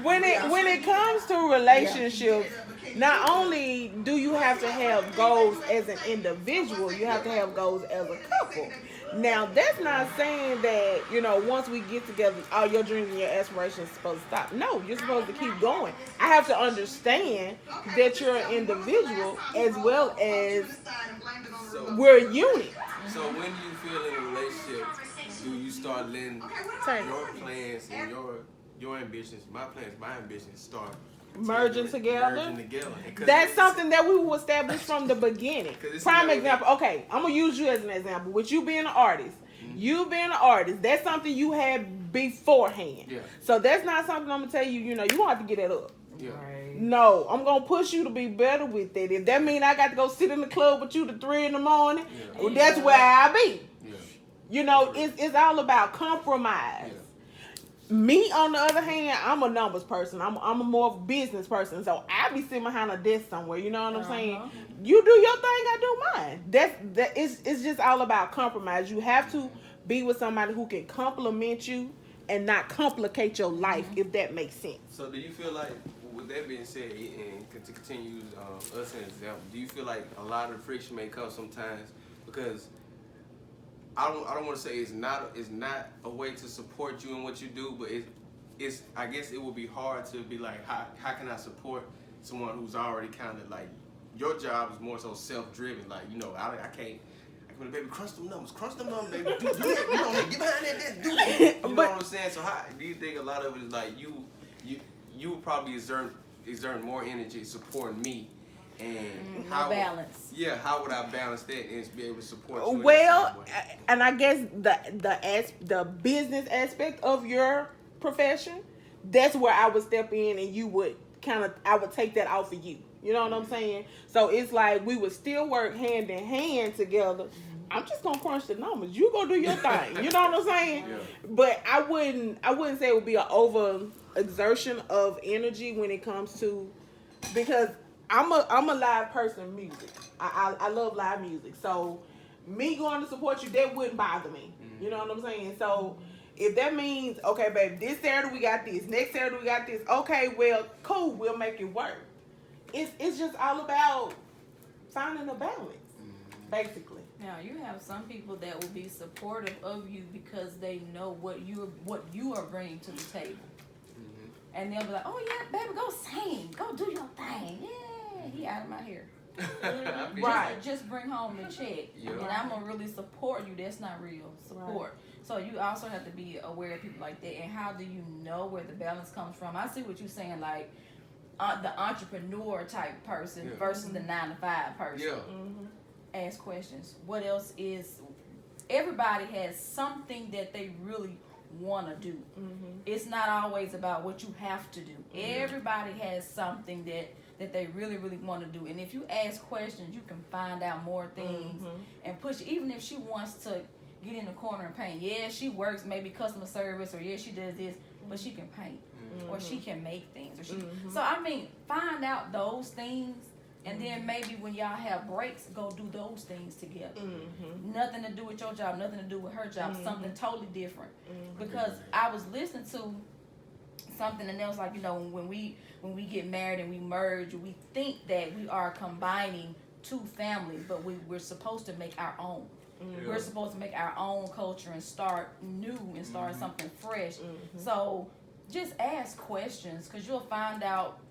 when it comes to relationships, not only do you have to have goals as an individual, you have to have goals as a couple. Now, that's not saying that, once we get together, all your dreams and your aspirations are supposed to stop. No, you're supposed to keep going. I have to understand that you're an individual as well as we're a unit. So when do you feel in a relationship, do you start letting your plans and your ambitions, my plans, my ambitions start merging together. That's it's something that we will establish from the beginning. Prime example. Okay, I'm gonna use you as an example. With you being an artist, that's something you had beforehand. Yeah. So that's not something I'm gonna tell you. You don't have to get that up. Yeah. Right. No, I'm gonna push you to be better with it. If that mean I got to go sit in the club with you to 3 in the morning, well, that's where I be. Yeah. It's all about compromise. Yeah. Me, on the other hand, I'm a numbers person. I'm a more business person. So I be sitting behind a desk somewhere. You know what I'm saying? You do your thing, I do mine. It's just all about compromise. You have to be with somebody who can compliment you and not complicate your life, if that makes sense. So do you feel like, with that being said, and to continue us as an example, do you feel like a lot of friction may come sometimes because I don't want to say it's not a way to support you in what you do, but it's I guess it would be hard to be like, how can I support someone who's already kind of like, your job is more so self-driven, like, I can't, baby, crunch them numbers, baby, do that, get behind that, do that, you know what I'm saying? So how do you think a lot of it is like you would probably exert more energy supporting me? And how balance. Yeah, how would I balance that and be able to support you? Well, and I guess the business aspect of your profession, that's where I would step in, and you would I would take that off of you. You know what I'm saying? So it's like we would still work hand in hand together. I'm just gonna crunch the numbers. You go do your thing. You know what I'm saying? Yeah. But I wouldn't say it would be an over exertion of energy when it comes to, because I'm a live person. Music. I love live music. So me going to support you, that wouldn't bother me. You know what I'm saying? So if that means, okay, baby, this Saturday we got this, next Saturday we got this. Okay, well, cool, we'll make it work. It's just all about finding a balance, basically. Now you have some people that will be supportive of you because they know what you are bringing to the table, and they'll be like, "Oh yeah, baby, go sing, go do your thing. Yeah, he out of my hair." Right, just bring home the check, and I'm gonna really support you. That's not real support. Right. So you also have to be aware of people like that. And how do you know where the balance comes from? I see what you're saying, like the entrepreneur type person versus the 9-to-5 person. Yeah. Ask questions. What else is? Everybody has something that they really want to do. It's not always about what you have to do. Everybody has something that they really, really want to do. And if you ask questions, you can find out more things and push. Even if she wants to get in the corner and paint. Yeah, she works maybe customer service, or yeah, she does this, but she can paint. Or she can make things. Or she So, I mean, find out those things. And then maybe when y'all have breaks, go do those things together. Nothing to do with your job, nothing to do with her job, something totally different. Because I was listening to something, and it was like, when we get married and we merge, we think that we are combining two families, but we're supposed to make our own. We're supposed to make our own culture and start new and start something fresh. So just ask questions, because you'll find out.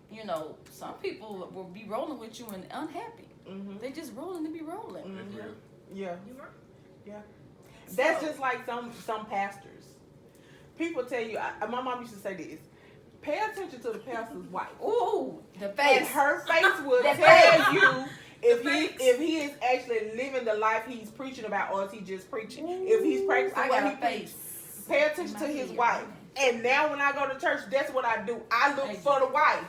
Some people will be rolling with you and unhappy. They just rolling to be rolling. Yeah. That's just like some pastors. People tell you. My mom used to say this: pay attention to the pastor's wife. Ooh, the face. And her face will tell you if he is actually living the life he's preaching about, or is he just preaching. If he's practicing what he preaches, pay attention to his wife. And now when I go to church, that's what I do. I look for the wife.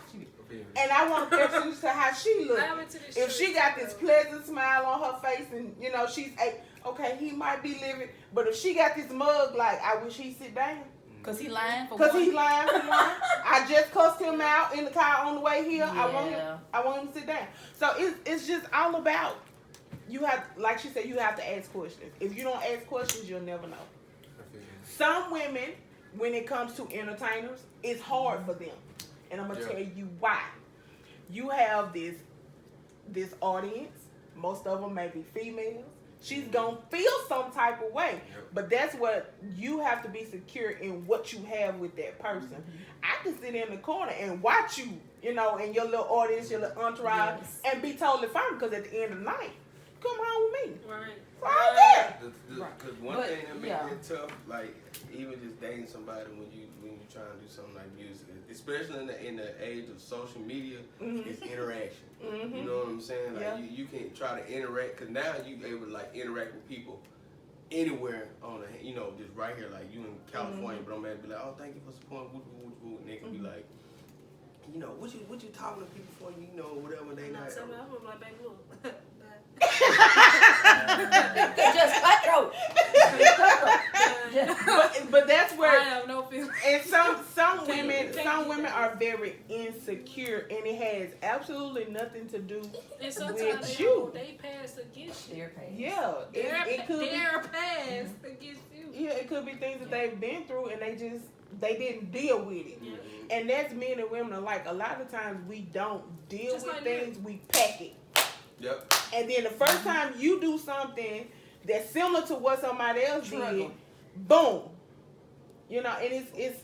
And I want to pay attention to how she looks. If she got this pleasant smile on her face and, she's, okay, he might be living. But if she got this mug, like, I wish he'd sit down. Because he's lying for one. Because he's lying for one. I just cussed him out in the car on the way here. Yeah. I want him to sit down. So it's just all about, you have, like she said, you have to ask questions. If you don't ask questions, you'll never know. Some women when it comes to entertainers, it's hard for them. And I'm gonna tell you why. You have this audience, most of them may be females. She's gonna feel some type of way, but that's what you have to be secure in what you have with that person. I can sit in the corner and watch you, you know, and your little audience, your little entourage, and be totally fine because at the end of the night, come home with me. Right. Right there. Because one thing that makes it tough, like even just dating somebody when you trying to do something like music, especially in the age of social media, is interaction. You know what I'm saying? Like you can try to interact, because now you able to like interact with people anywhere on the, you know, just right here, like you in California, but I'm gonna be like, oh, thank you for supporting, and they can be like, you know, what you talking to people for, you know, whatever they not. I'm like, baby, look. Just cutthroat. But that's where I have no feelings. and some women are very insecure, and it has absolutely nothing to do And sometimes with you. they pass against you. Their pain. Yeah, it could They're passed against you. yeah, it could be things that they've been through, and they didn't deal with it. And that's men and women alike. A lot of times we don't deal Just with like things, we pack it. Yep. And then the first time you do something that's similar to what somebody else did, Struggle. boom. You know, and it's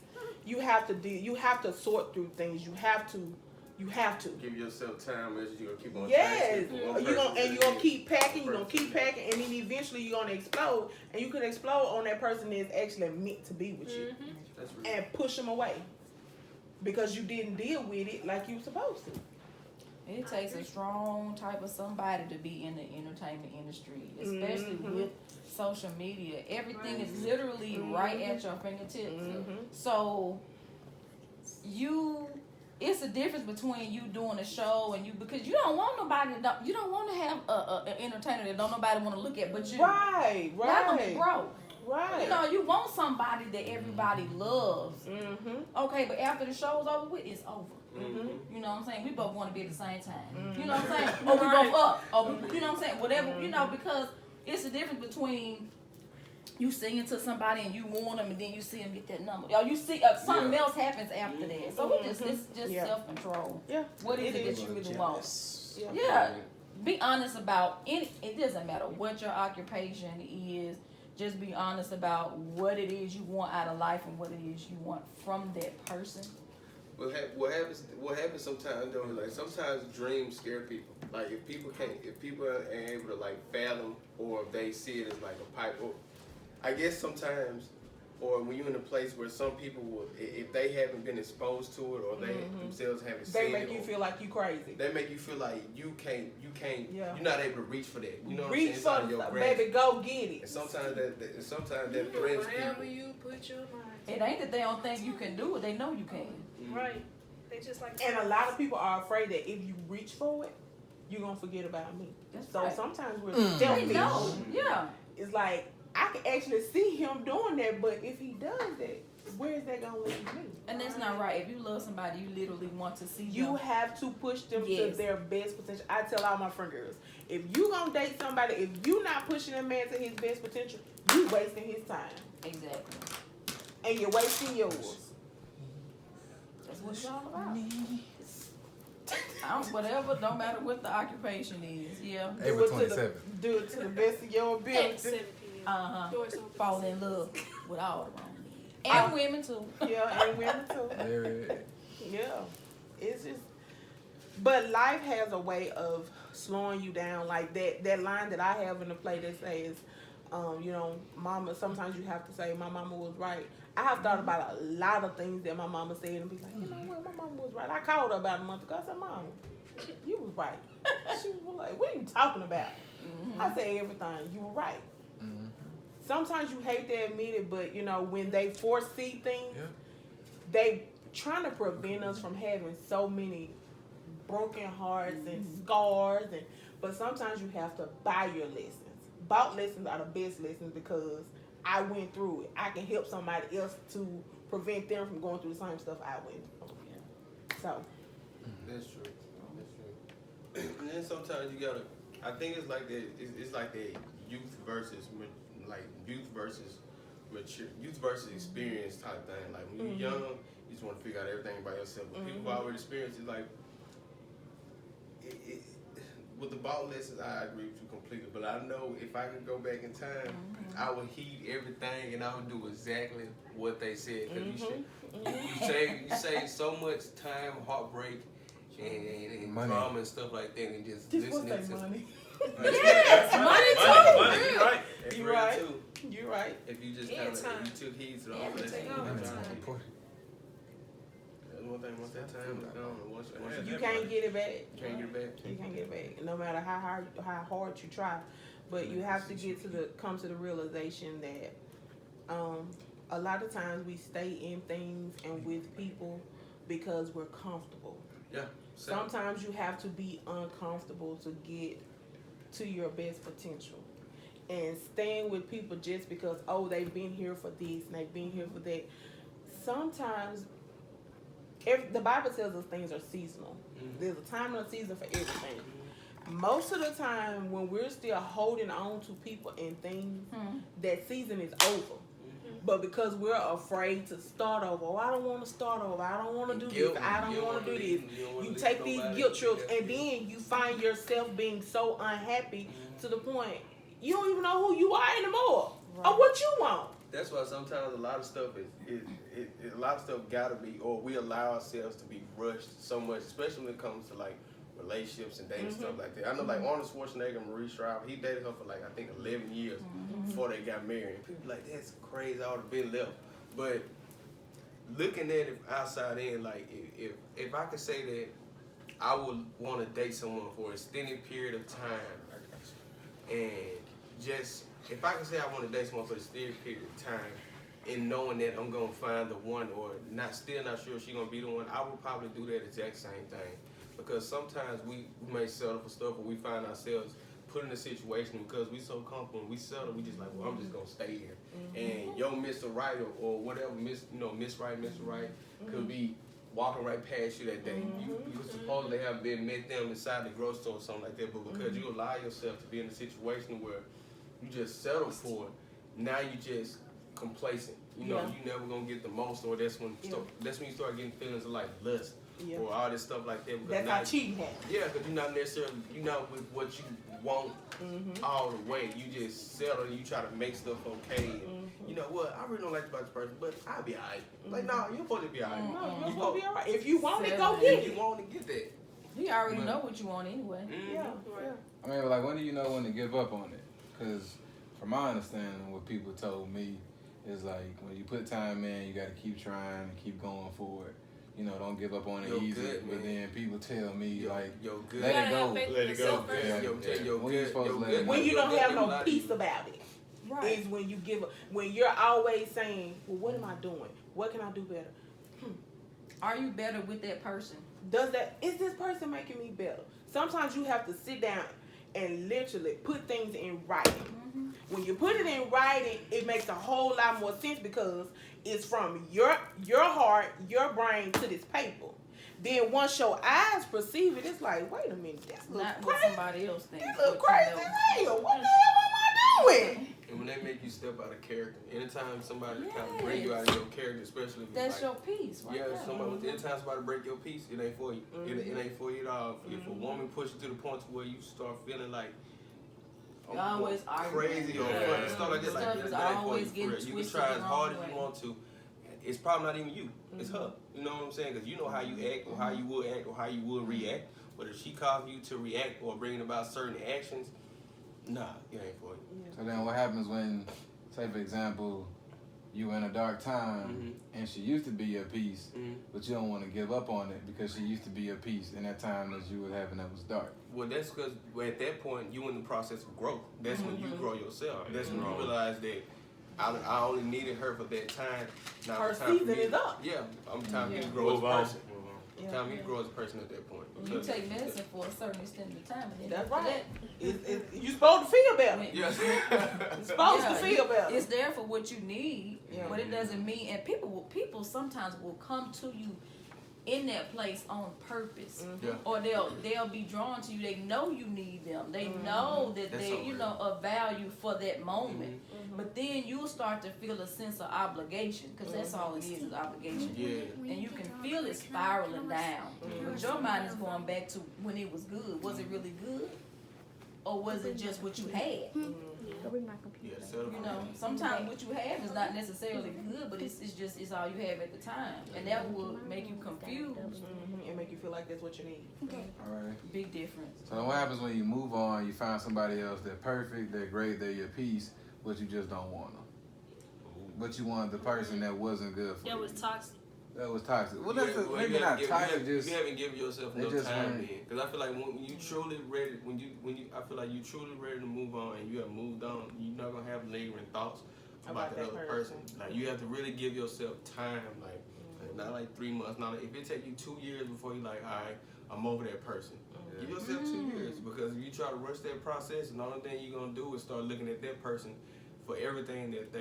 you have to sort through things. You have to. Give yourself time as you're gonna keep on. Yes. Transferring You're gonna keep packing, and then eventually you're gonna explode, and you can explode on that person that's actually meant to be with you. That's real. And push them away. Because you didn't deal with it like you were supposed to. It takes a strong type of somebody to be in the entertainment industry, especially with social media. Everything is literally right at your fingertips. So it's a difference between you doing a show and you, because you don't want nobody to, you don't want to have an entertainer that don't nobody want to look at but you. Right. That gonna be broke. Right. You know, you want somebody that everybody loves. Okay, but after the show's over with, it's over. You know what I'm saying? We both want to be at the same time. You know what I'm saying? Or we both up. Or, you know what I'm saying? Whatever, you know, because it's the difference between you singing to somebody and you want them and then you see them get that number. Or you see something else happens after that. So it's just self-control. Yeah. What is it that you really want? Yeah. Yeah. Be honest about it doesn't matter what your occupation is. Just be honest about what it is you want out of life and what it is you want from that person. What happens sometimes though is like sometimes dreams scare people. Like if people ain't able to like fathom, or if they see it as like a pipe, or I guess sometimes, or when you're in a place where some people will, if they haven't been exposed to it, or they themselves haven't seen it, They make you feel like you crazy. They make you feel like you can't, Yeah. you're not able to reach for that. You know what I'm Reach saying? for the baby, go get it. And sometimes that threatens Wherever people. you put your mind. It ain't that they don't think you can do it; they know you can. Right. They just like. And a lot of people are afraid that if you reach for it, you're gonna forget about me. That's So right. sometimes we're They selfish. know, yeah. It's like I can actually see him doing that, but if he does that, where is that gonna leave me? And that's not right. If you love somebody, you literally want to see You them. have to push them Yes. to their best potential. I tell all my friend girls, if you gonna date somebody, if you not pushing a man to his best potential, you wasting his time Exactly. and you're wasting yours. That's what it's all about. Whatever, no matter what the occupation is, yeah. April 27th. Do it to the best of your At ability. 7 p.m. Doors open. Fall in love with all the wrong men. And women too. Yeah, and women too. Yeah, it's just. But life has a way of slowing you down, like that line that I have in the play that says, you know, mama. Sometimes you have to say, my mama was right. I have thought about a lot of things that my mama said and be like, you know what, my mama was right. I called her about a month ago. I said, Mom, you was right. She was like, what are you talking about? I said, everything. You were right. Sometimes you hate to admit it, but you know, when they foresee things, they trying to prevent us from having so many broken hearts and scars, but sometimes you have to buy your lessons. Bought lessons are the best lessons because I went through it. I can help somebody else to prevent them from going through the same stuff I went through. So That's true. And then sometimes you gotta. I think it's like that. It's like that youth versus mature, youth versus experience type thing. Like when you're young, you just want to figure out everything by yourself. But people who already experienced it, like with the ball lessons, I agree with you completely. But I know if I could go back in time, I would heed everything and I would do exactly what they said. Because you save so much time, heartbreak, and drama and stuff like that, and just listening to money. Yes, money too. You're right. You're right. You're right. If you just And kind of time. you took heed to the Everything lessons, all the that's time. one thing. Once that time is gone, once You can't get it back. you can't get it back. You can't get it back, no matter how hard you try. But you have to come to the realization that a lot of times we stay in things and with people because we're comfortable. Yeah. Sometimes you have to be uncomfortable to get to your best potential. And staying with people just because, they've been here for this and they've been here for that. Sometimes, the Bible tells us things are seasonal. There's a time and a season for everything. Most of the time, when we're still holding on to people and things, that season is over. But because we're afraid to start over, I don't want to start over, I don't want to do this, I don't want to do this. You take these guilt trips, and then you find yourself being so unhappy to the point you don't even know who you are anymore or what you want. That's why sometimes a lot of stuff a lot of stuff gotta be, or we allow ourselves to be rushed so much, especially when it comes to like relationships and dating stuff like that. I know like Arnold Schwarzenegger and Marie Shriver, he dated her for like I think 11 years before they got married. And people like, that's crazy, I would have been left. But looking at it outside in, like if I could say that I would want to date someone for an extended period of time, and just if I could say I want to date someone for an extended period of time, and knowing that I'm gonna find the one, or still not sure if she's gonna be the one, I would probably do that exact same thing. Because sometimes we may settle for stuff, or we find ourselves put in a situation because we so comfortable and we settle, we just like, well, I'm just gonna stay here. And yo, Mr. Right or whatever, Miss Right, Mr. Right could be walking right past you that day. You supposedly have met them inside the grocery store or something like that, but because you allow yourself to be in a situation where you just settle for it, now you just complacent. You know, you never gonna get the most, or that's when you start getting feelings of like lust. Or all this stuff like that. That's how cheating happens. Yeah, because you're not with what you want all the way. You just settle and you try to make stuff okay. And you know what? I really don't like about this person, but I'll be alright. Like, nah, you're supposed to be alright. No, you're supposed to be alright. If you want it, go get it. If you want to get that. You already know what you want anyway. Yeah. I mean, like, when do you know when to give up on it? Because from my understanding, what people told me is like, when you put time in, you got to keep trying and keep going forward. You know, don't give up on it easy. Good, but then people tell me, good. Let it go. Let it go. When you don't have no peace about it, is when you give up. When you're always saying, well, what am I doing? What can I do better? Are you better with that person? Is this person making me better? Sometimes you have to sit down and literally put things in writing. When you put it in writing, it makes a whole lot more sense because it's from your heart, your brain to this paper. Then once your eyes perceive it, it's like, wait a minute, this looks Not crazy. what somebody else thinks. This looks crazy as hell. What the hell am I doing? And when they make you step out of character, anytime somebody kind of bring you out of your character, especially if That's like, your peace, right? Anytime somebody break your peace, it ain't for you. It ain't for you at all. If a woman pushes you to the point where you start feeling like always crazy or funny, stuff like that, Stuff is that ain't for always you for real. getting You can twisted try the as hard wrong as you way. want to. It's probably not even you. It's her. You know what I'm saying? Because you know how you act or how you would act or how you would react. But if she calls you to react or bringing about certain actions, nah, it ain't for you. So then what happens when, say for example, you in a dark time and she used to be your peace, but you don't want to give up on it because she used to be your peace in that time that you were having that was dark? Well, that's because at that point, you in the process of growth. That's when you grow yourself. That's when you realize that I only needed her for that time. Now Her it's time for season me is up. Yeah, I'm time for me to grow as a person. Time for me to grow as a person at that point. You take medicine for a certain extent of time, and then That's after right. that, You're supposed to feel better. Yes. You're supposed to feel better. It's there for what you need, Yeah. but it doesn't mean. And people sometimes will come to you in that place on purpose. Yeah. Or they'll be drawn to you. They know you need them. They know that That's they, so you real. know, of value for that moment. But then you'll start to feel a sense of obligation, because that's all it is obligation. Yeah. And you can feel it spiraling down. But your mind is going back to when it was good. Was it really good? Or was it just what you had? Yeah, settle You for know, that. sometimes what you have is not necessarily good, but it's all you have at the time. And that will make you confused. And make you feel like that's what you need. All right. Big difference. So what happens when you move on? You find somebody else. They're perfect. They're great. They're your piece, but you just don't want them. But you wanted the person that wasn't good for That you. was toxic. That was toxic. Well, Yeah, that's well, maybe you not haven't toxic. given- Just you haven't given yourself they enough just time weren't- then. Because I feel like when you truly ready, I feel like you truly ready to move on and you have moved on, you're not gonna have lingering thoughts about the that other person. person. Like you have to really give yourself time, like not like 3 months. Not like, if it take you 2 years before you like, all right, I'm over that person. Give yourself 2 years, because if you try to rush that process, and the only thing you're gonna do is start looking at that person for everything that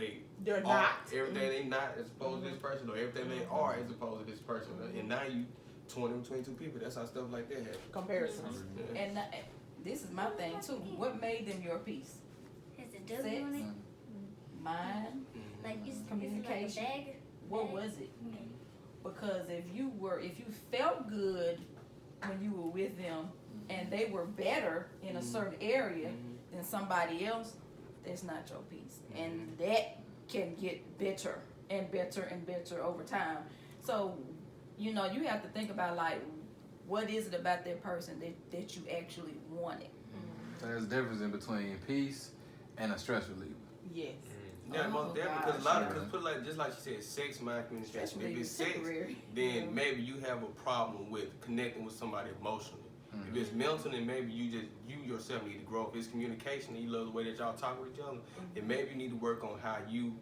They're are, not. everything they not as opposed to this person, or everything they are as opposed to this person. And now you 20 between two people. That's how stuff like that happens. Comparisons. Yeah. And this is my thing too. What made them your piece? Has a W on it? Mind? Like, is it like a Communication. bag? What was it? Because if you felt good when you were with them and they were better in a certain area than somebody else, that's not your piece. And that can get better and better and better over time. So, you know, you have to think about, like, what is it about that person that you actually wanted? So there's a difference in between peace and a stress reliever. Yes. Yeah, Oh, most definitely. gosh, Because a lot of, yeah. because put like just like she said, sex, mind communication. Especially If it's if sex, it's temporary. then maybe you have a problem with connecting with somebody emotionally. If it's mental, then maybe you yourself need to grow. If it's communication, and you love the way that y'all talk with each other, then maybe you need to work on how you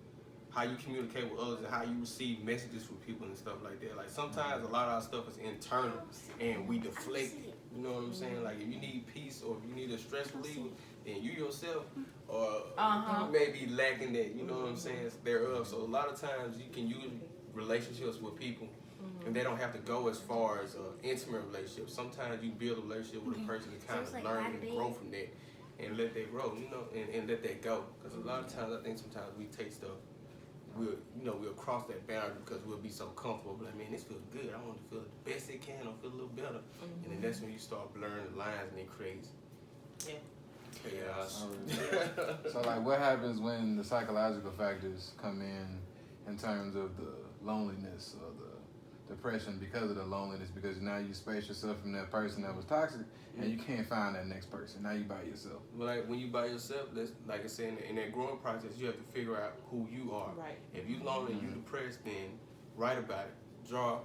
communicate with others and how you receive messages from people and stuff like that. Like sometimes a lot of our stuff is internal and we deflect it. You know what I'm saying? Like if you need peace or if you need a stress reliever, then you yourself or you may be lacking that. You know what I'm saying? Thereof. So a lot of times you can use relationships with people. And they don't have to go as far as an intimate relationship. Sometimes you build a relationship with a person to kind of like learn vitamin and B. grow from that and let that grow, you know, and let that go. Because a lot of times I think sometimes we take stuff, we'll cross that boundary because we'll be so comfortable. Like, man, this feels good. I want to feel the best it can or feel a little better. And then that's when you start blurring the lines and it creates chaos. So like, what happens when the psychological factors come in terms of the loneliness or the depression because of the loneliness? Because now you space yourself from that person that was toxic, and you can't find that next person. Now you by yourself. Well, like when you by yourself, that's like I said, in that growing process, you have to figure out who you are. Right. If you lonely and you depressed, then write about it, draw.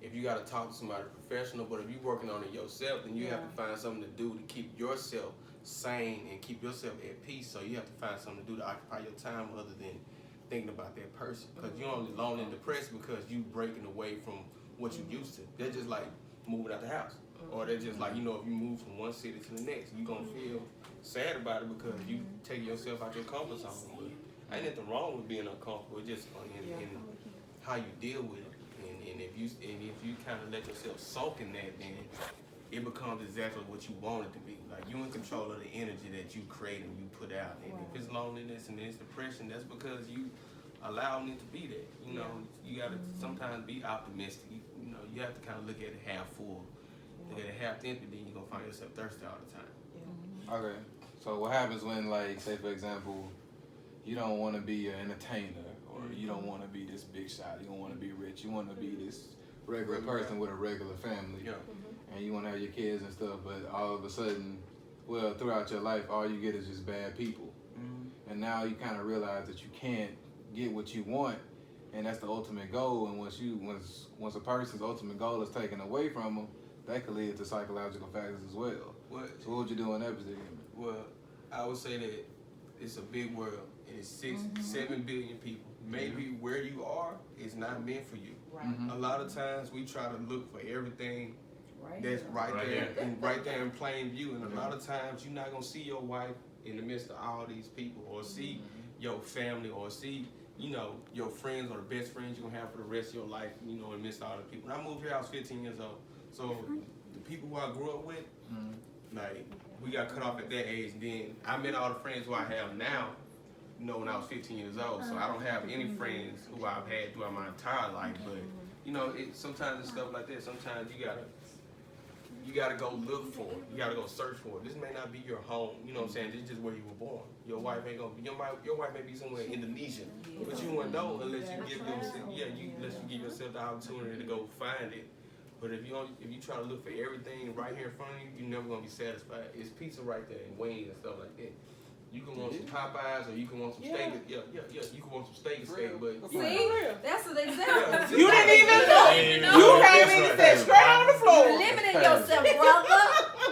If you got to talk to somebody professional, but if you're working on it yourself, then you have to find something to do to keep yourself sane and keep yourself at peace. So you have to find something to do to occupy your time other than thinking about that person. Because you're only lonely and depressed because you breaking away from what you used to. They're just like moving out the house. Or they're just like, if you move from one city to the next, you're going to feel sad about it because you take yourself out your comfort zone. But ain't nothing wrong with being uncomfortable. It's just in how you deal with it. And if you kind of let yourself soak in that, then it becomes exactly what you want it to be. Like you in control of the energy that you create and you put out. And if it's loneliness and it's depression, that's because you allowing it to be there. You know, you gotta sometimes be optimistic. You have to kind of look at it half full. Look at it half empty, then you're gonna find yourself thirsty all the time. Okay. So what happens when, like, say for example, you don't want to be an entertainer, or you don't want to be this big shot, you don't want to be rich, you want to be this regular person with a regular family, and you want to have your kids and stuff, but all of a sudden, well, throughout your life, all you get is just bad people, and now you kind of realize that you can't get what you want, and that's the ultimate goal. And once a person's ultimate goal is taken away from them, that could lead to psychological factors as well. So what would you do in that predicament? Well, I would say that it's a big world and it's 7 billion people. Maybe where you are is not meant for you. Right. A lot of times we try to look for everything that's Right. right there in plain view, and a lot of times you're not gonna see your wife in the midst of all these people, or see your family, or see you know, your friends or the best friends you're gonna have for the rest of your life, you know, and miss all the people. When I moved here, I was 15 years old. So the people who I grew up with, like, we got cut off at that age. And then I met all the friends who I have now, you know, when I was 15 years old. So I don't have any friends who I've had throughout my entire life. But, you know, sometimes it's stuff like that. Sometimes you gotta go look for it. You gotta go search for it. This may not be your home. You know what I'm saying? This is just where you were born. Your wife ain't gonna be. Your wife may be somewhere in Indonesia, but you won't know unless you give yourself the opportunity to go find it. But if you try to look for everything right here in front of you, you're never gonna be satisfied. It's pizza right there and wings and stuff like that. You can want some Popeyes or you can want some steak. Yeah. You can want some steak and steak, but See, that's an example. You didn't even know. You came in and said straight on the floor. You limited yourself, brother.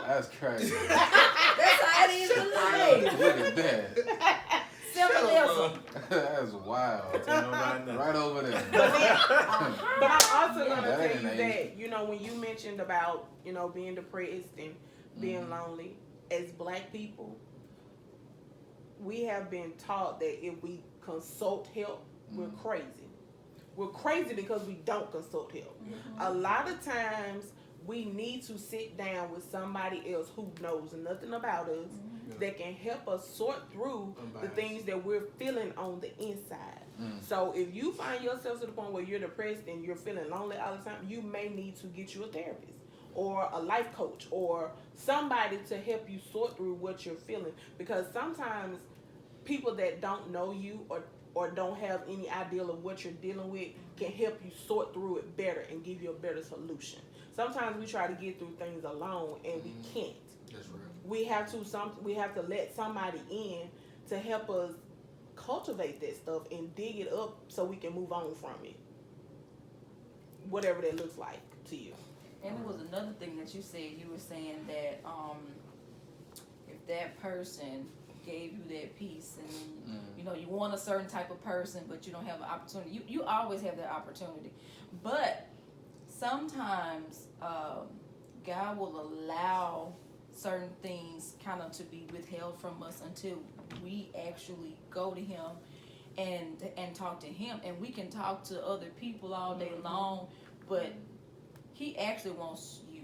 That's crazy. That's how it is to live. Look at that. Symbolism. That's wild. Right over there. But I'm also gonna That tell ain't you an that, you know, when you mentioned about, you know, being depressed and being lonely, as Black people, we have been taught that if we consult help, we're crazy. We're crazy because we don't consult help. A lot of times we need to sit down with somebody else who knows nothing about us that can help us sort through the things that we're feeling on the inside. So if you find yourself to the point where you're depressed and you're feeling lonely all the time, you may need to get you a therapist or a life coach or somebody to help you sort through what you're feeling, because sometimes people that don't know you or don't have any idea of what you're dealing with can help you sort through it better and give you a better solution. Sometimes we try to get through things alone and we can't. that's real. We have to let somebody in to help us cultivate that stuff and dig it up so we can move on from it. Whatever that looks like to you. And there was another thing that you said. You were saying that if that person gave you that peace and you know you want a certain type of person but you don't have an opportunity, you always have that opportunity, but sometimes God will allow certain things kind of to be withheld from us until we actually go to him and talk to him. And we can talk to other people all day long, but he actually wants you.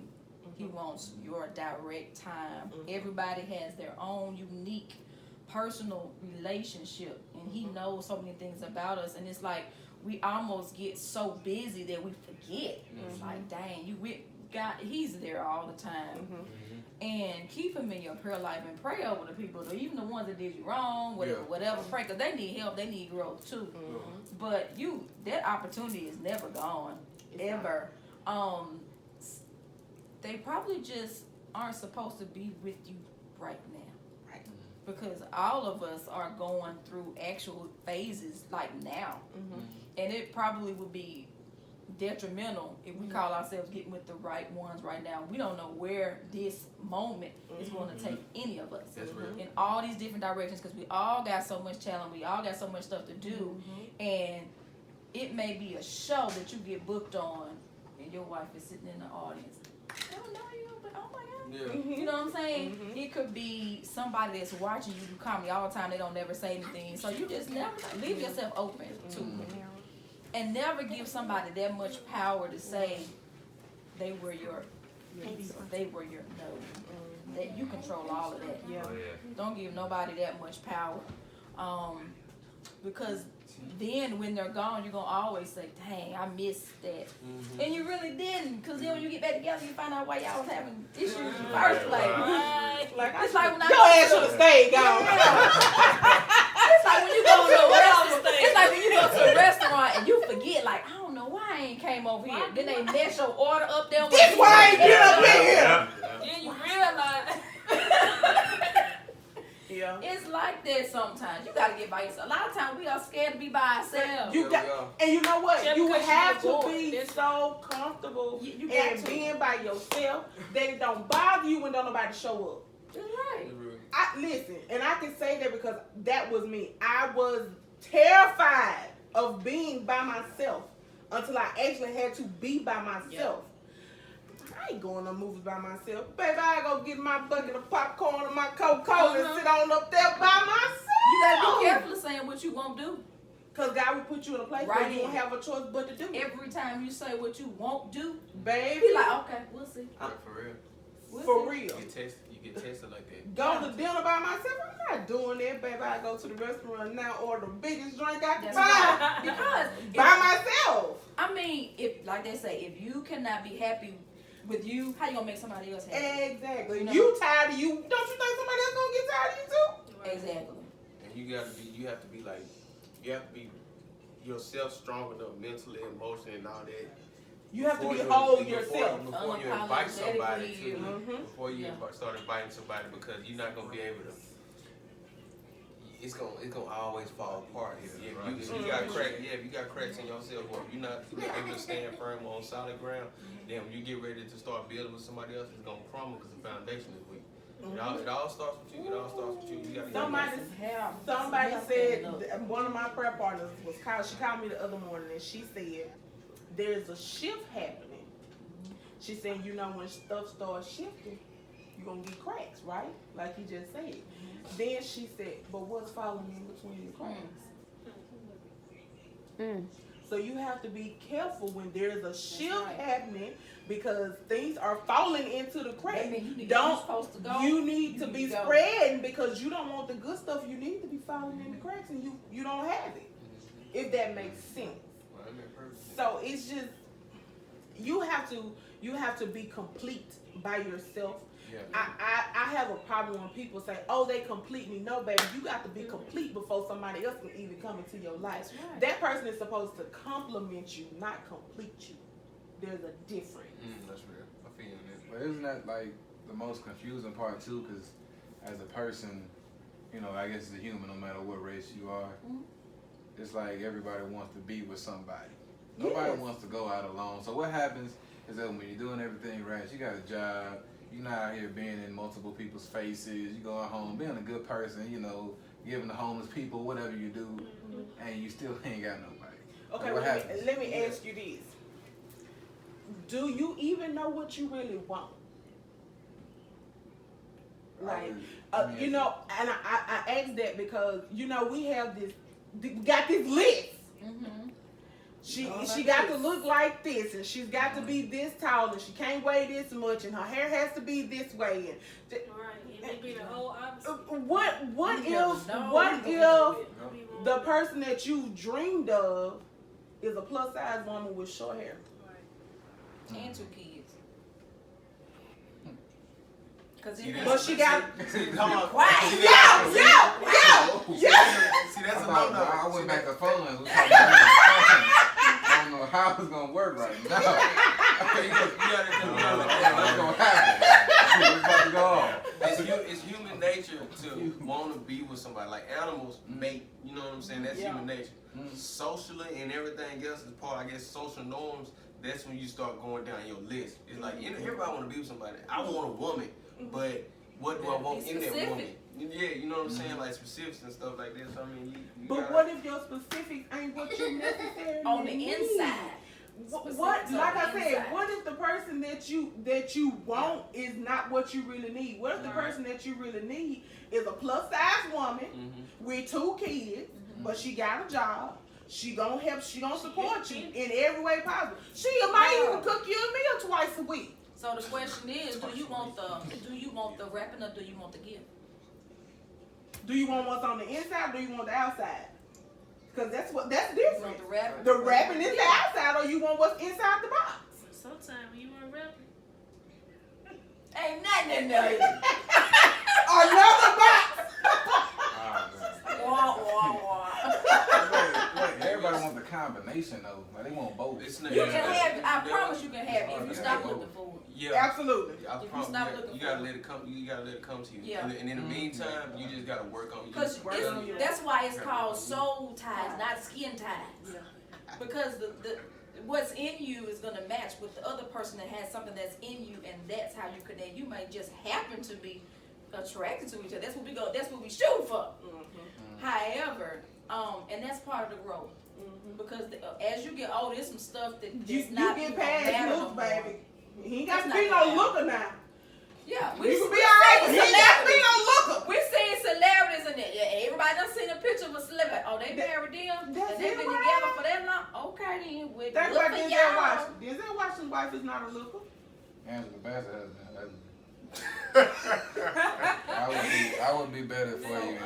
He wants your direct time. Everybody has their own unique personal relationship, and he knows so many things about us, and it's like we almost get so busy that we forget. It's like, dang, you with God, he's there all the time. And keep him in your prayer life and pray over the people, even the ones that did you wrong, whatever, pray, because they need help, they need growth too. But that opportunity is never gone, ever. They probably just aren't supposed to be with you right now. Because all of us are going through actual phases like now. And it probably would be detrimental if we call ourselves getting with the right ones right now. We don't know where this moment is going to take any of us. That's real. In all these different directions, because we all got so much challenge, we all got so much stuff to do. And it may be a show that you get booked on and your wife is sitting in the audience. I don't know you, but oh my God. You know what I'm saying? It could be somebody that's watching you do comedy all the time. They don't never say anything. So you just never leave yourself open to it. And never give somebody that much power to say they were your they were your no. That you control all of that. Don't give nobody that much power. Because then when they're gone, you're going to always say, dang, I missed that. And you really didn't, because then when you get back together, you find out why y'all was having issues in the first place. Like, it's like when your ass should have stayed gone. It's like when you go to a restaurant. It's like when you go to a restaurant and you forget, like, I don't know why I ain't came over here. Then they mess your order up there. That's why I ain't get up in here. Then you realize. It's like that sometimes. You gotta get by yourself. A lot of times we are scared to be by ourselves. And you know what? You have to be so comfortable and being by yourself that it don't bother you when don't nobody show up. That's right. Listen, and I can say that because that was me. I was terrified of being by myself until I actually had to be by myself. I ain't going to movies by myself. Baby, I go get my bucket of popcorn and my Coca-Cola and sit on up there by myself. You gotta be careful of saying what you won't do. Cause God will put you in a place where you don't have a choice but to do it. Every time you say what you won't do, Baby. be like, okay, we'll see. For real. For real. You get tested like that. Go to dinner by myself. I'm not doing that, baby. I go to the restaurant now, order the biggest drink I can That's find right. Because by myself. I mean, if like they say, if you cannot be happy with you, how you gonna make somebody else happy? Exactly. You know? You tired of you? Don't you think somebody else gonna get tired of you too? Exactly. And you have to be yourself strong enough mentally, emotionally, and all that. You have to be Before whole you- yourself. Before you invite somebody to, Unapologetically. before you start inviting somebody, because you're not gonna be able to. It's gonna always fall apart. If you got cracks in yourself, or if you're not able to stand firm on solid ground, then when you get ready to start building with somebody else, it's gonna crumble because the foundation is weak. It all starts with you. It all starts with you. You gotta Somebody said, one of my prayer partners she called me the other morning and she said, there's a shift happening. She said, you know, when stuff starts shifting, you're going to get cracks, right? Like you just said. Then she said, but what's falling in between the cracks? So you have to be careful when there's a shift happening because things are falling into the cracks. You need to be spreading because you don't want the good stuff you need to be falling in the cracks and you don't have it. If that makes sense. So it's just you have to be complete by yourself. Yeah. I have a problem when people say, oh, they complete me. No, baby, you got to be complete before somebody else can even come into your life. Right. That person is supposed to compliment you, not complete you. There's a difference. That's real. I feel that. But isn't that like the most confusing part too? Because as a person, you know, I guess as a human, no matter what race you are, it's like everybody wants to be with somebody. Nobody wants to go out alone. So what happens is that when you're doing everything right, you got a job, you're not out here being in multiple people's faces, you going home, being a good person, you know, giving the homeless people whatever you do, and you still ain't got nobody. Okay, what let me ask you this. Do you even know what you really want? Like, you know, and I ask that because, you know, we got this list. She got to look like this, and she's got to be this tall, and she can't weigh this much, and her hair has to be this way. And it be the whole opposite. What if the person that you dreamed of is a plus size woman with short hair? And 2 kids. But she got. Come on. Yeah. See, that's a I went back to phone. I don't know how it's gonna work right now. What's gonna happen? What's about to go on? It's human nature to want to be with somebody. Like animals mate, you know what I'm saying? That's human nature. Socially and everything else is part, I guess, social norms. That's when you start going down your list. It's like, everybody want to be with somebody. I want a woman, but what do I want in that woman? Yeah, you know what I'm saying? Like specifics and stuff like this. I mean, But what if your specifics ain't what you necessarily On the need? inside. What? Like I said, what if the person that you want is not what you really need? What if the person that you really need is a plus size woman with 2 kids, but she got a job? She gonna help. She gonna support you in every way possible. She might even cook you a meal twice a week. So the question is, do you want the wrapping or do you want the gift? Do you want what's on the inside or do you want the outside? Because that's You different. want the wrapping? The wrapping is the outside, or you want what's inside the box. Sometimes when you want to rap, Ain't nothing in there. Another box. Wah, wah, wah. Everybody wants the combination though. Like they want both. You can have. I promise you can have it if you stop looking for it. Yeah, Absolutely. I If you promise stop you, looking you for gotta it. let it come. You gotta let it come to you. Yeah. And in the meantime, you just gotta work on. Because that's why it's called soul ties, not skin ties. Because the what's in you is gonna match with the other person that has something that's in you, and that's how you connect. You might just happen to be attracted to each other. That's what we go. That's what we shoot for. However, and that's part of the growth. Because as you get older, there's some stuff that's You not get even past matter no looks, more. baby. He ain't got to That's be not no looker now. Yeah, You can be alright, but he ain't got to be no looker. We're seeing celebrities and everybody done seen a picture of a celebrity. Oh, they married them? That's And they it, been right? together for that long? Okay, then. Well, That's good why for Denzel y'all. Washington. Denzel Washington's wife is not a looker. Angela Bassett has been ugly. I would be better for you, Angela.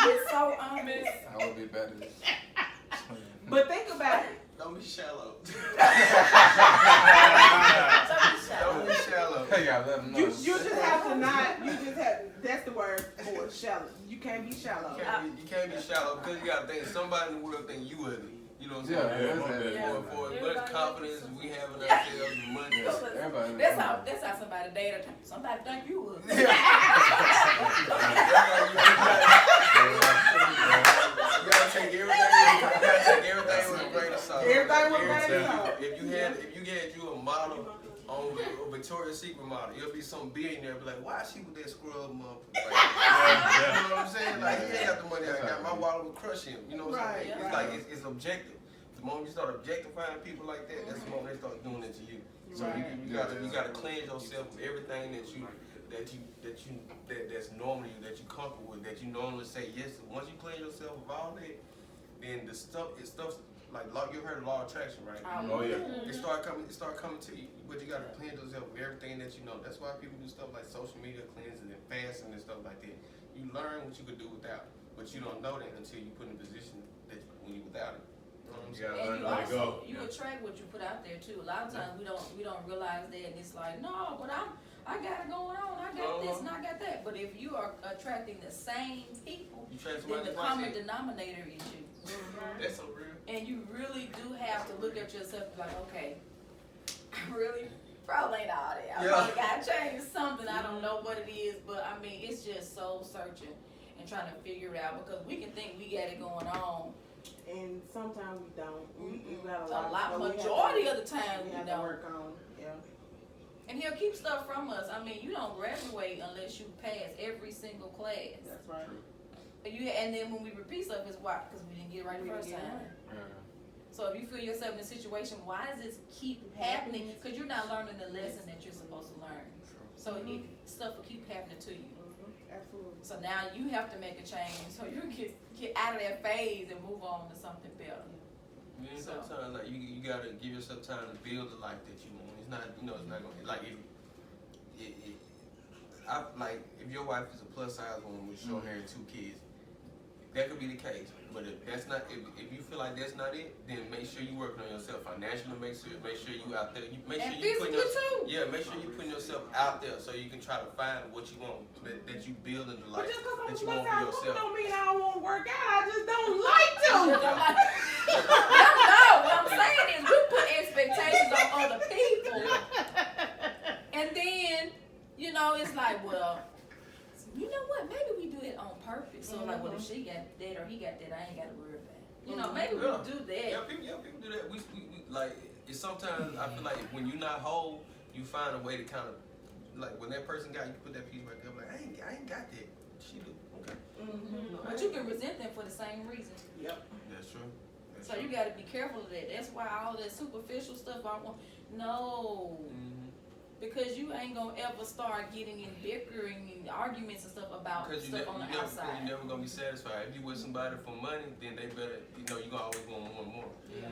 It's so honest. I would be better. But think about it. Don't be shallow. So Don't be shallow. Hey, y'all let them know. You just have to not. You just have. That's the word for shallow. You can't be shallow. You can't be shallow because you gotta think somebody in the world think you ugly. You know what I'm Yeah, saying? that's For as much confidence we have in Yeah. ourselves and money. Everybody. That's how somebody dated. Somebody think you would. You gotta take everything with a grain of salt. Everything with a grain of salt. If you had you a model on a Victoria's Secret model, it'll be some billionaire be like, why is she with that scrub motherfucker? Like, you know what I'm saying? Like, he ain't got the money I got. My wallet will crush him. You know what I'm saying? Right, It's right. like it's objective. The moment you start objectifying people like that, that's the moment they start doing it to you. So you gotta cleanse yourself of everything that's normally that you comfortable with, that you normally say yes to. Once you cleanse yourself of all that, then the stuff like you heard of law of attraction, right? Oh yeah. It start coming to you, but you gotta cleanse yourself of everything that you know. That's why people do stuff like social media cleansing and fasting and stuff like that. You learn what you could do without, but you don't know that until you put in a position that when you without it. You know what I'm You saying? gotta And learn you to let also go. you attract what you put out there too. A lot of times we don't realize that, and it's like, no, but I got it going on. I got this and I got that. But if you are attracting the same people, You try then somebody the like common that. denominator is you. That's so real. And you really do have to look at yourself and be like, okay, I really probably ain't all that. I probably gotta change something. I don't know what it is, but I mean, it's just soul searching and trying to figure it out, because we can think we got it going on. And sometimes we don't. We got A lot, so we have majority to- of the time we we have to don't. work on. Yeah. And he'll keep stuff from us. I mean, you don't graduate unless you pass every single class. That's right. And then when we repeat stuff, it's why? Because we didn't get it right the first time. So if you feel yourself in a situation, why does this keep happening? Because you're not learning the lesson that you're supposed to learn. So stuff will keep happening to you. Absolutely. So now you have to make a change so you can get out of that phase and move on to something better. Yeah, sometimes like you gotta give yourself time to build the life that you want. It's not it's not gonna like if your wife is a plus size woman with short hair and 2 kids, that could be the case. But if that's not if you feel like that's not it, then make sure you working on yourself financially. Make sure you out there. Make sure And you putting physically too. Yeah, make sure you putting yourself out there so you can try to find what you want, that you build in the But life just because I'm that a you plus want for size woman yourself. don't mean I don't want to work out. I just don't like to. No, what I'm saying is we put expectations on other people. And then, it's like, well, you know what? Maybe we do it on purpose. So like, well, if she got that or he got that, I ain't got to worry about it. Maybe we do that. Yeah, people do that. We like it's sometimes I feel like when you're not whole, you find a way to kind of like when that person got you put that piece right there. I'm like I ain't got that. She do. Okay. But you can resent them for the same reason. Yep. That's true. So you got to be careful of that. That's why all that superficial stuff I want. No. Because you ain't gonna ever start getting in bickering and arguments and stuff about Because stuff on the outside. you're never gonna be satisfied. If you with somebody for money, then they better, you're gonna always want more and more.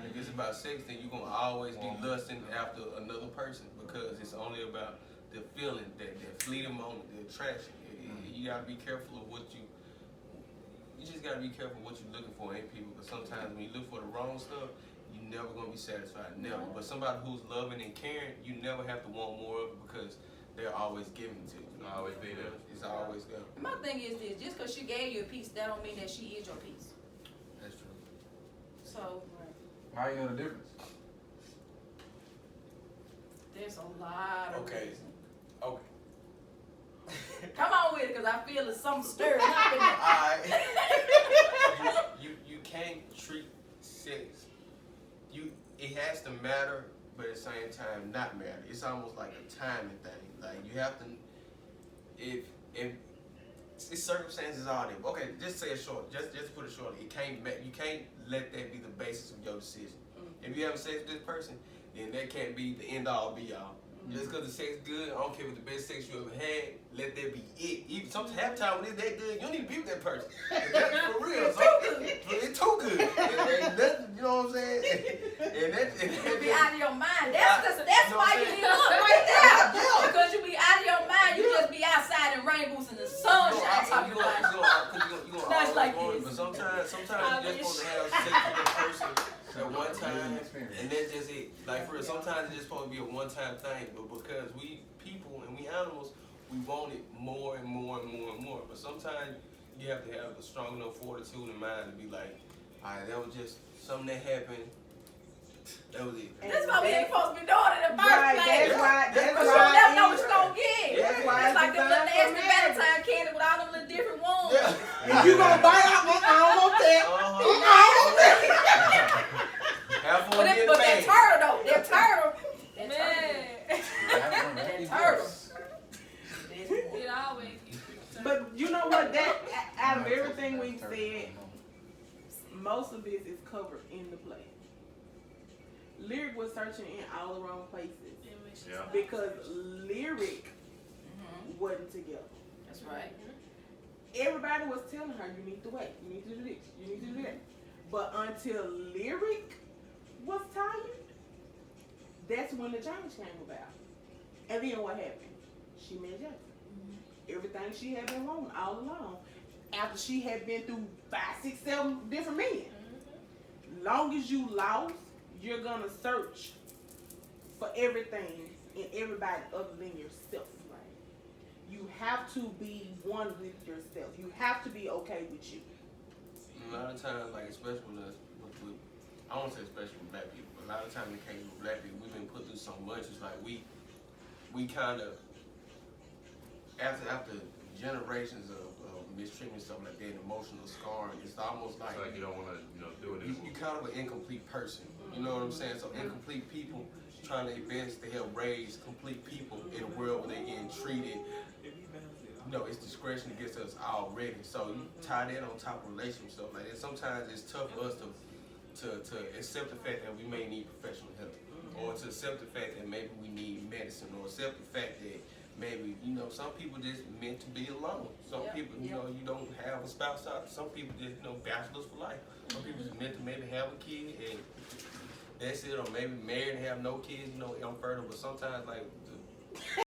If it's about sex, then you're gonna always be lusting after another person because it's only about the feeling, that fleeting moment, the attraction. You gotta be careful of what you just gotta be careful what you're looking for in people. Because sometimes when you look for the wrong stuff, you're never gonna be satisfied, never. But somebody who's loving and caring, you never have to want more of it because they're always giving it to you. It'll always be there. It's always there. My thing is this: just because she gave you a piece, that don't mean that she is your piece. That's true. So How you know the difference? there's a lot of Okay. reasons. Okay. Come on with it, because I feel there's something stirring up in there. Alright. You can't treat sex. It has to matter, but at the same time not matter. It's almost like a timing thing. Like you have to if it's circumstances are there. Okay, just say it short. Just put it short. You can't let that be the basis of your decision. If you have sex with this person, then that can't be the end all be all. Just because the sex good, I don't care what the best sex you ever had, let that be it. Even sometimes half time when it's that good, you don't need to be with that person. That's for real. It's too good. Ain't nothing, you know what I'm saying? You be out of your mind. That's why you need up right there. Because you be out of your mind. You just be outside in rainbows in the sunshine talking about it. Nice like this. But sometimes you just supposed to have sex with that person at one time, and that's just it. Like for real, sometimes it's just supposed to be a one-time thing, but because we people and we animals, we want it more and more and more and more. But sometimes you have to have a strong enough fortitude in mind to be like, all right, that was just something that happened. That was it. That's why we ain't supposed to be doing it in the first place. That's why. Because you never know what you're going to get. That's why It's like them little designed nasty for marriage. Valentine candy with all them little different ones. If you gonna bite out, I don't want that. I don't want that. Have fun But getting that paid. turtle though, that turtle. Man, That turtle. it always gets me. But you know what? That out of everything we've said, most of this is covered in the play. Lyric was searching in all the wrong places because Lyric wasn't together. That's right. Everybody was telling her, you need to wait, you need to do this, you need to do that. But until Lyric was tired, that's when the change came about. And then what happened? She met Jackson. Everything she had been wanting all along. After she had been through 5, 6, 7 different men. Long as you lost, you're gonna search for everything in everybody other than yourself. You have to be one with yourself. You have to be okay with you. A lot of times, like especially with us, I don't say especially with black people, but a lot of times in the case with black people, we've been put through so much. It's like we kind of after generations of mistreatment, stuff like that, emotional scarring. It's almost like you don't want to, do it anymore. you kind of an incomplete person. You know what I'm saying? So incomplete people trying to advance to help raise complete people in a world where they're getting treated. It's discretion against us already. So you tie that on top of relationships stuff like that. Sometimes it's tough for us to accept the fact that we may need professional help, or to accept the fact that maybe we need medicine, or accept the fact that maybe some people just meant to be alone. Some people, you don't have a spouse out. Some people just bachelors for life. Some people just meant to maybe have a kid and that's it, or maybe married and have no kids, infertile. But sometimes like